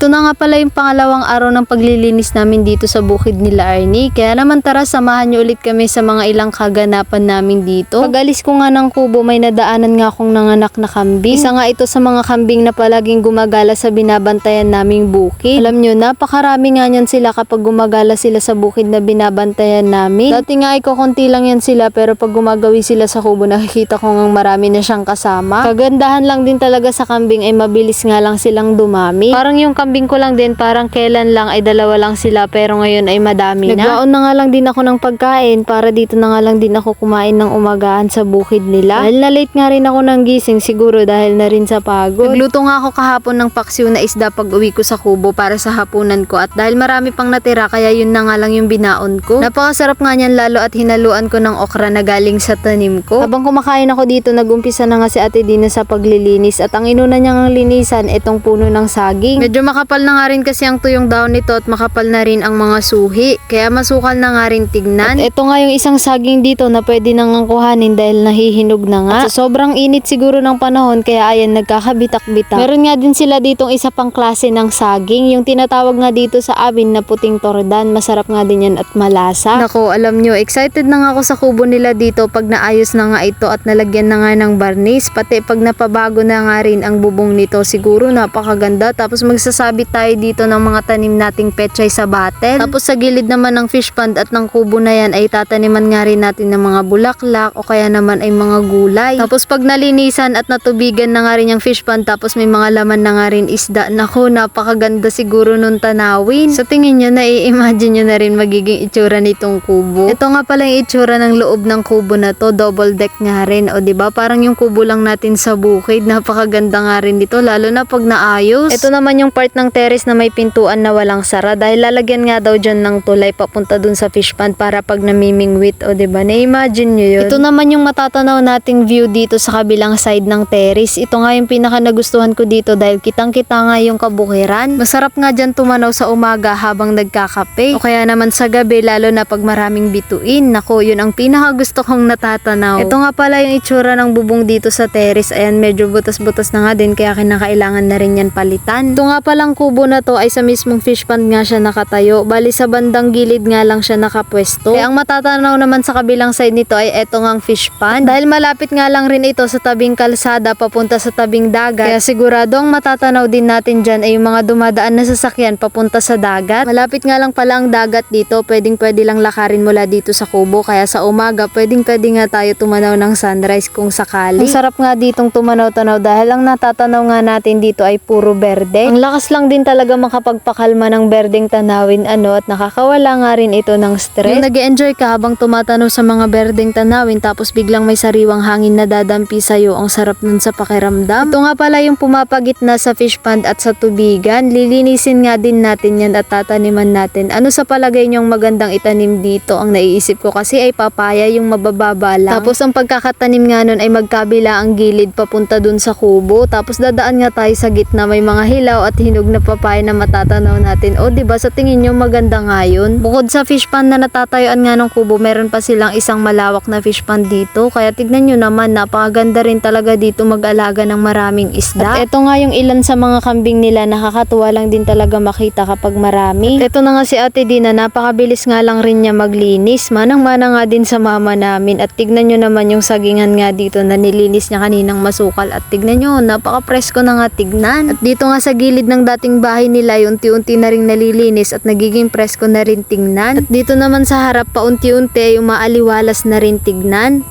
Ito na nga pala yung pangalawang araw ng paglilinis namin dito sa bukid nila Arnie. Kaya naman tara, samahan nyo ulit kami sa mga ilang kaganapan namin dito. Pag alis ko nga ng kubo, may nadaanan nga akong nanganak na kambing. Isa nga ito sa mga kambing na palaging gumagala sa binabantayan naming bukid. Alam nyo, napakarami nga niyan sila kapag gumagala sila sa bukid na binabantayan namin. Dati nga ay kukunti lang yan sila, pero pag gumagawi sila sa kubo, nakikita ko nga marami na siyang kasama. Kagandahan lang din talaga sa kambing ay mabilis nga lang silang dumami. Parang yung kambing ko lang din, parang kailan lang ay dalawa lang sila, pero ngayon ay madami na. Nagbaon na nga lang din ako ng pagkain para dito na nga lang din ako kumain ng umagahan sa bukid nila. Dahil na late nga rin ako ng gising, siguro dahil na rin sa pagod. Nagluto nga ako kahapon ng paksiw na isda pag uwi ko sa kubo para sa hapunan ko, at dahil marami pang natira kaya yun na nga lang yung binaon ko. Napakasarap nga niyan, lalo at hinaluan ko ng okra na galing sa tanim ko. Habang kumakain ako dito, nagumpisa na nga si Ate Dina sa paglilinis, at ang inuna niyang linisan itong puno ng saging. Medyo makapal na nga rin kasi ang tuyong daon nito at makapal na rin ang mga suhi, kaya masukal na nga rin tignan. At ito nga yung isang saging dito na pwede nang kuhanin dahil nahihinog na nga. At sa sobrang init siguro ng panahon, kaya ayan, nagkakabitak-bitak. Meron nga din sila ditong isa pang klase ng saging, yung tinatawag nga dito sa amin na puting tordan. Masarap nga din yan at malasa. Nako, alam nyo, excited na nga ako sa kubo nila dito pag naayos na nga ito at nalagyan na nga ng barnis, pati pag napabago na nga rin ang bubong nito, siguro napakaganda. Tapos magsasabit tayo dito ng mga tanim nating pechay sa batel. Tapos sa gilid naman ng fish pond at ng kubo na yan ay tataniman nga rin natin ng mga bulaklak o kaya naman ay mga gulay. Tapos pag nalinisan at natubigan na nga rin yung fish pond, tapos may mga laman na nga rin isda, nako, napakaganda siguro nung tanawin. Sa tingin nyo, nai-imagine nyo na rin magiging itsura nitong kubo. Ito nga pala yung itsura ng loob ng kubo na to, double deck nga rin, o diba, parang yung kubo lang natin sa bukid. Napakaganda nga rin dito, lalo na pag naayos. Ito naman yung part ng terrace na may pintuan na walang sara, dahil lalagyan nga daw dyan ng tulay papunta dun sa fish pond para pag namimingwit, o diba, na-imagine nyo yun. Ito naman yung matatanaw nating view dito sa kabilang side ng terrace. Ito nga yung pinaka nagustuhan ko dito dahil kitang-kita nga yung kabukiran. Masarap nga dyan tumanaw sa umaga habang nagkakape, o kaya naman sa gabi, lalo na pag maraming bituin. Nako, yun ang pinaka gusto kong natatanaw. Ito nga pala yung itsura ng bubong dito sa terrace. Ayan, medyo butas-butas na nga din, kaya kinakailangan na rin yan palitan. Ito nga palang kubo na to ay sa mismong fish pond nga siya nakatayo. Bali sa bandang gilid nga lang siya nakapwesto. Kaya ang matatanaw naman sa kabilang side nito ay eto ngang fish pond. Dahil malapit nga lang rin ito sa tabing kalsada papunta sa tabing dagat, kaya siguradong matatanaw din natin dyan ay yung mga dumadaan na sasakyan papunta sa dagat. Malapit nga lang pala ang dagat dito, pwede lang lakarin mula dito sa kubo, kaya sa umaga pwede nga tayo tumanaw ng sunrise kung sakali. Ang sarap nga ditong tumanaw-tanaw dahil ang natatanaw nga natin dito ay puro berde. Ang lakas lang din talaga makapagpakalma ng berdeng tanawin at nakakawala nga rin ito ng stress. Yung nag-enjoy ka habang tumatanaw sa mga berdeng tanawin, tapos biglang may sariwang hangin na dadampi sa'yo, ang sarap nun sa pakiramdam. Ito nga pala yung pumapagit na sa fish pond at sa tubigan. Lilinisin nga din natin yan at tataniman natin. Ano sa palagay nyong magandang itanim dito? Ang naiisip ko kasi ay papaya, yung mabababa lang. Tapos ang pagkakatanim nga nun ay magkabila ang gilid papunta dun sa kubo. Tapos dadaan nga tayo sa gitna, may mga hilaw at hinog na papaya na matatanaw natin. O diba, sa tingin nyo maganda nga yun? Bukod sa fish pond na natatayuan nga ng kubo, meron pa silang isang malawak na fish pond dito. Kaya tignan nyo naman, napakaganda rin talaga dito mag-alaga ng maraming isda. At ito nga yung ilan sa mga kambing nila, nakakatuwa lang din talaga makita kapag marami. At ito na nga si Ate Dina, napakabilis nga lang rin niya maglinis. Manang-mana nga din sa mama namin. At tignan nyo naman yung sagingan nga dito na nilinis niya kaninang masukal. At tignan nyo, napaka-presko na nga tignan. At dito nga sa gilid ng dating bahay nila, unti-unti na rin nalilinis at nagiging presko na rin tingnan. At dito naman sa harap, paunti-unti yung maaliwalas na rin tignan.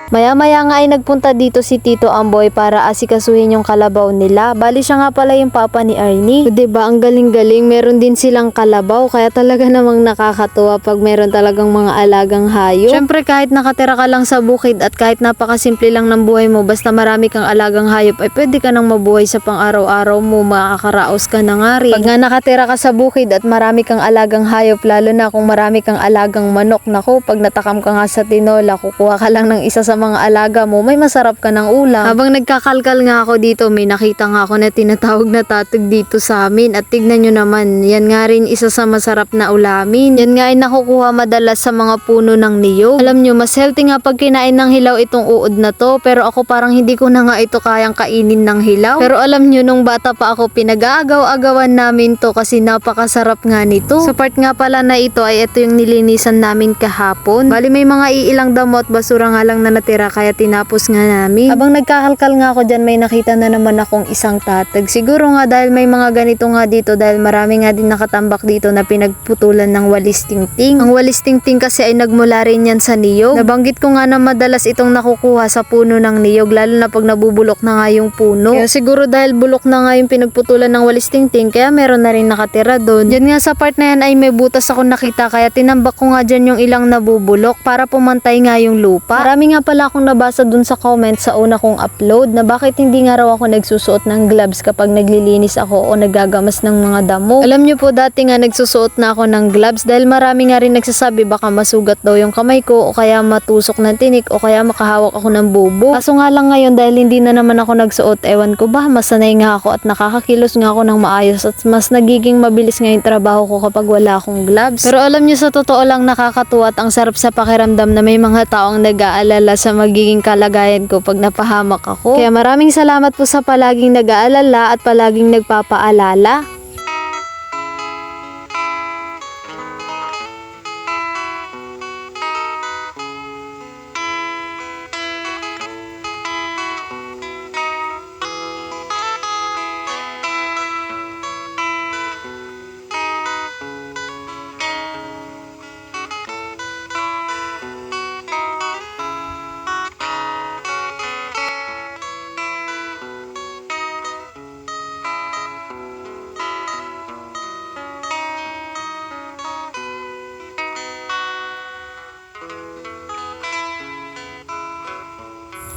Maya-maya nga ay nagpunta dito si Tito Amboy para asikasuhin yung kalabaw nila. Bali siya nga pala yung papa ni Arnie. Diba, ang galing-galing. Meron din silang kalabaw, kaya talaga namang nakakatuwa pag meron talagang mga alagang hayop. Syempre, kahit nakatira ka lang sa bukid at kahit napakasimple lang ng buhay mo, basta marami kang alagang hayop, ay pwede ka nang mabuhay sa pang-araw-araw mo, makakaraos ka na nga rin. Pag nga nakatira ka sa bukid at marami kang alagang hayop, lalo na kung marami kang alagang manok, naku, pag natakam ka nga sa tinola, kukuha ka lang ng isa sa sa mga alaga mo, may masarap ka ng ulam. Habang nagkakalkal nga ako dito, may nakita nga ako na tinatawag na tatog dito sa amin. At tignan nyo naman, yan nga rin isa sa masarap na ulamin. Yan nga ay nakukuha madalas sa mga puno ng niyog. Alam nyo, mas healthy nga pag kinain ng hilaw itong uod na to, pero ako parang hindi ko na nga ito kayang kainin ng hilaw. Pero alam nyo, nung bata pa ako, pinag-aagaw-agawan namin to kasi napakasarap nga nito. Sa part nga pala na ito ay ito yung nilinisan namin kahapon. Bali may mga iilang damo at basura nga lang na natira kaya tinapos nga namin. Habang nagkakalkal nga ako dyan, may nakita na naman akong isang tatag. Siguro nga dahil may mga ganito nga dito, dahil marami nga din nakatambak dito na pinagputulan ng walis tingting. Ang walis tingting kasi ay nagmula rin yan sa niyog. Nabanggit ko nga na madalas itong nakukuha sa puno ng niyog, lalo na pag nabubulok na nga yung puno. Kaya siguro dahil bulok na nga yung pinagputulan ng walis tingting, kaya meron na rin nakatira doon. Diyan nga sa part na yan ay may butas ako nakita, kaya tinambak ko nga dyan yung ilang nabubulok para pumantay nga yung lupa. Marami nga pala akong nabasa dun sa comments sa una kong upload na bakit hindi nga raw ako nagsusuot ng gloves kapag naglilinis ako o naggagamas ng mga damo. Alam nyo po, dati nga nagsusuot na ako ng gloves dahil marami nga rin nagsasabi baka masugat daw yung kamay ko o kaya matusok ng tinik o kaya makahawak ako ng bubo. Kaso nga lang ngayon dahil hindi na naman ako nagsuot, ewan ko ba, masanay nga ako at nakakakilos nga ako ng maayos at mas nagiging mabilis nga yung trabaho ko kapag wala akong gloves. Pero alam nyo, sa totoo lang nakakatuwa at ang sarap sa pakiramdam na may mga taong nag-aalala sa magiging kalagayan ko pag napahamak ako. Kaya maraming salamat po sa palaging nag-aalala at palaging nagpapaalala.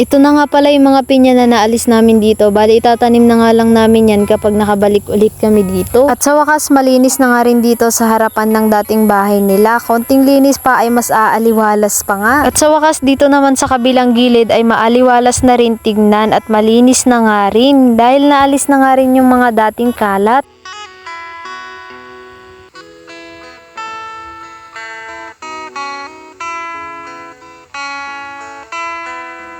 Ito na nga pala yung mga pinya na naalis namin dito. Bali itatanim na nga lang namin yan kapag nakabalik ulit kami dito. At sa wakas malinis na nga rin dito sa harapan ng dating bahay nila. Konting linis pa ay mas aaliwalas pa nga. At sa wakas dito naman sa kabilang gilid ay maaliwalas na rin tignan at malinis na nga rin. Dahil naalis na nga rin yung mga dating kalat.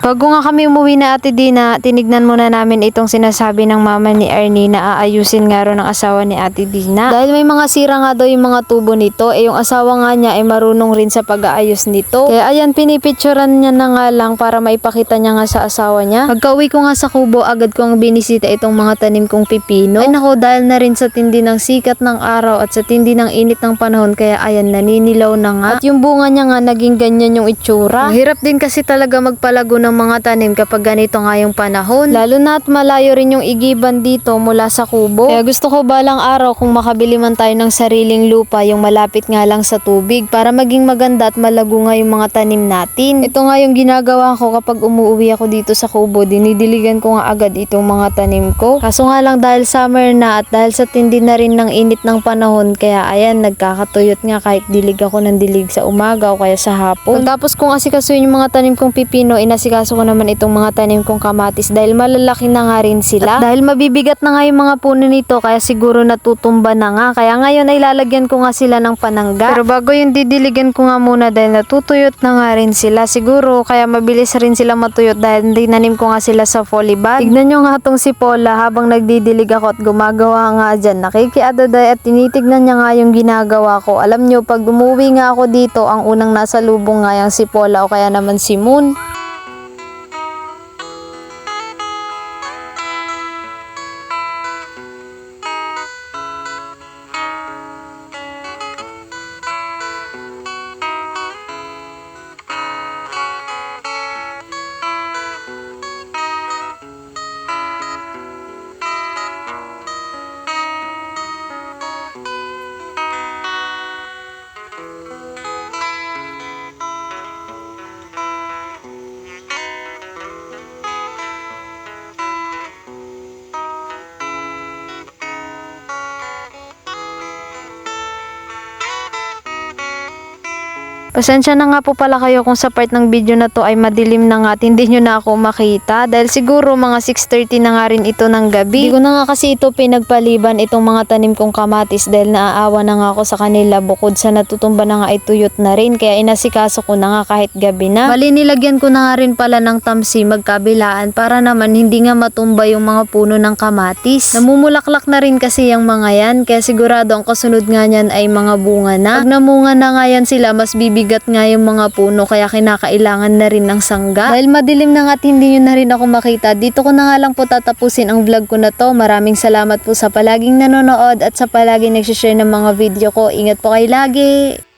Bago nga kami umuwi na Ate Dina, tinignan muna namin itong sinasabi ng mama ni Arnie na aayusin nga ro ng asawa ni Ate Dina. Dahil may mga sira nga daw yung mga tubo nito, yung asawa nga niya ay marunong rin sa pag-aayos nito. Kaya ayan, pinipicturan niya na nga lang para maipakita niya nga sa asawa niya. Pagka-uwi ko nga sa kubo, agad kong binisita itong mga tanim kong pipino. Ay nako, dahil na rin sa tindi ng sikat ng araw at sa tindi ng init ng panahon, kaya ayan, naninilaw na nga. At yung bunga niya nga naging ganyan yung itsura. Hirap din kasi talaga magpalago ng mga tanim kapag ganito nga yung panahon. Lalo na at malayo rin yung igiban dito mula sa kubo. Kaya gusto ko balang araw kung makabili man tayo ng sariling lupa, yung malapit nga lang sa tubig para maging maganda at malago nga yung mga tanim natin. Ito nga yung ginagawa ko kapag umuwi ako dito sa kubo. Dinidiligan ko nga agad itong mga tanim ko. Kaso nga lang dahil summer na at dahil sa tindi na rin ng init ng panahon, kaya ayan, nagkakatuyot nga kahit dilig ako ng dilig sa umaga o kaya sa hapon. Tapos kung asikasuin yung mga tanim kong pipino, inasikaso ko naman itong mga tanim kong kamatis dahil malalaki na nga rin sila. At dahil mabibigat na nga yung mga puno nito, kaya siguro natutumba na nga. Kaya ngayon ay lalagyan ko nga sila ng panangga. Pero bago yung didiligan ko nga muna dahil natutuyot na nga rin sila. Siguro kaya mabilis rin sila matuyot dahil dinanim ko nga sila sa folybag. Tignan nyo nga itong si Paula habang nagdidilig ako at gumagawa nga dyan. Nakikiadaday at tinitignan niya nga yung ginagawa ko. Alam nyo, pag umuwi nga ako dito, ang unang nasa lubong nga yung si Paula o kaya naman si Moon. Pasensya na nga po pala kayo kung sa part ng video na to ay madilim na nga at hindi nyo na ako makita dahil siguro mga 6:30 na nga rin ito ng gabi. Hindi ko na nga kasi ito pinagpaliban itong mga tanim kong kamatis dahil naaawa na nga ako sa kanila bukod sa natutumba na nga ay tuyot na rin kaya inasikaso ko na nga kahit gabi na. Bali nilagyan ko na nga rin pala ng tamsi magkabilaan para naman hindi nga matumba yung mga puno ng kamatis. Namumulaklak na rin kasi yung mga yan kaya sigurado ang kasunod nga niyan ay mga bunga na. Pag namunga na nga yan sila mas bibigat nga yung mga puno kaya kinakailangan na rin ng sangga. Dahil madilim na nga at hindi nyo na rin ako makita, dito ko na nga lang po tatapusin ang vlog ko na to. Maraming salamat po sa palaging nanonood at sa palaging nagsishare ng mga video ko. Ingat po kayo lagi!